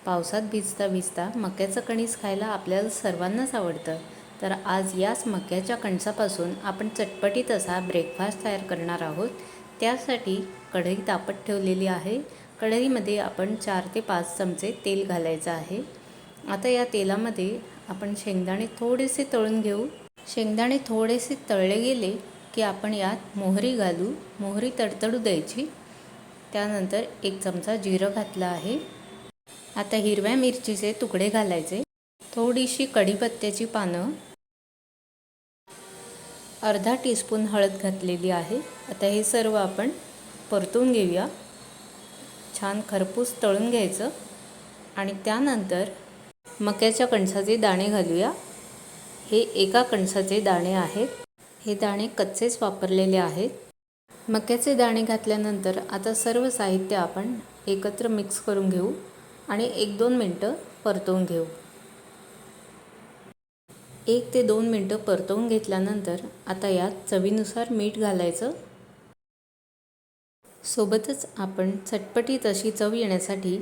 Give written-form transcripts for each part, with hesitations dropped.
पावसात भिजता भिजता मक्याचं कणीस खायला आपल्याला सर्वांनाच आवडतं. तर आज याच मक्याच्या कणसापासून आपण चटपटीत असा ब्रेकफास्ट तयार करणार आहोत. त्यासाठी कढई तापत ठेवलेली आहे. कढईमध्ये आपण 4 ते 5 चमचे तेल घालायचं आहे. आता या तेलामध्ये आपण शेंगदाणे थोडेसे तळून घेऊ. शेंगदाणे थोडेसे तळले गेले की आपण यात मोहरी घालू. मोहरी तडतडू द्यायची. त्यानंतर 1 चमचा जिरं घातलं आहे. आता हिरव्या मिरचीचे तुकडे घालायचे, थोडीशी कढीपत्त्याची पानं, अर्धा टीस्पून हळद घातलेली आहे. आता हे सर्व आपण परतून घेऊया. छान खरपूस तळून घ्यायचं आणि त्यानंतर मक्याच्या कणसाचे दाणे घालूया. हे एका कणसाचे दाणे आहेत. हे दाणे कच्चेच वापरलेले आहेत. मक्याचे दाणे घातल्यानंतर आता सर्व साहित्य आपण एकत्र मिक्स करून घेऊ आणि 1-2 मिनटं परतवून घेऊ. 1 ते 2 मिनटं परतवून घेतल्यानंतर आता यात चवीनुसार मीठ घालायचं. सोबतच आपण चटपटीत अशी चव येण्यासाठी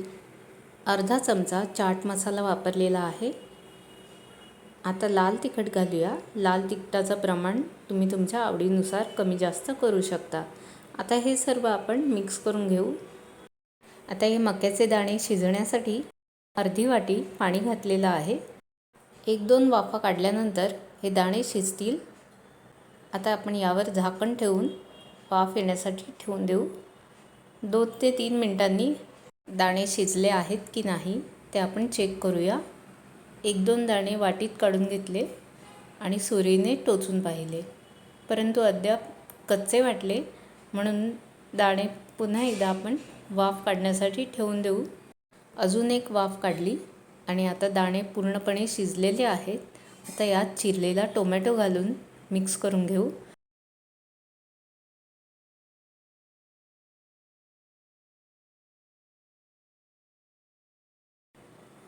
अर्धा चमचा चाट मसाला वापरलेला आहे. आता लाल तिखट घालूया. लाल तिखटाचं प्रमाण तुम्ही तुमच्या आवडीनुसार कमी जास्त करू शकता. आता हे सर्व आपण मिक्स करून घेऊ. आता हे मक्याचे दाणे शिजण्यासाठी अर्धी वाटी पाणी घातलेलं आहे. 1-2 वाफा काढल्यानंतर हे दाणे शिजतील. आता आपण यावर झाकण ठेवून वाफ येण्यासाठी ठेवून देऊ. 2 ते 3 मिनिटांनी दाणे शिजले आहेत की नाही ते आपण चेक करूया. 1-2 दाणे वाटीत काढून घेतले आणि सुरीने टोचून पाहिले, परंतु अद्याप कच्चे वाटले. म्हणून दाणे पुन्हा एकदा आपण वाफ काढण्यासाठी ठेवून देऊ. अजून एक वाफ काढली आणि आता दाणे पूर्णपणे शिजलेले आहेत. आता यात चिरलेला टोमॅटो घालून मिक्स करून घेऊ.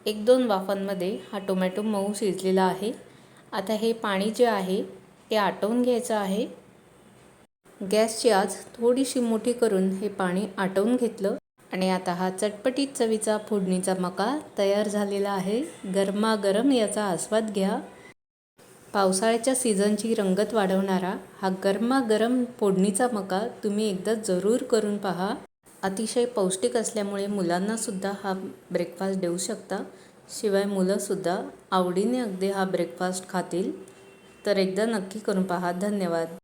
एक 2 वाफांमध्ये हा टोमॅटो मऊ शिजलेला आहे. आता हे पाणी जे आहे ते आटवून घ्यायचं आहे. गॅसची आच थोडीशी मोठी करून हे पाणी आटवून घेतलं आणि आता हा चटपटीत चवीचा फोडणीचा मका तयार झालेला आहे. गरमागरम याचा आस्वाद घ्या. पावसाळ्याच्या सीझनची रंगत वाढवणारा हा गरमागरम फोडणीचा मका तुम्ही एकदा जरूर करून पहा. अतिशय पौष्टिक असल्यामुळे मुलांनासुद्धा हा ब्रेकफास्ट देऊ शकता. शिवाय मुलंसुद्धा आवडीने अगदी हा ब्रेकफास्ट खातील. तर एकदा नक्की करून पहा. धन्यवाद.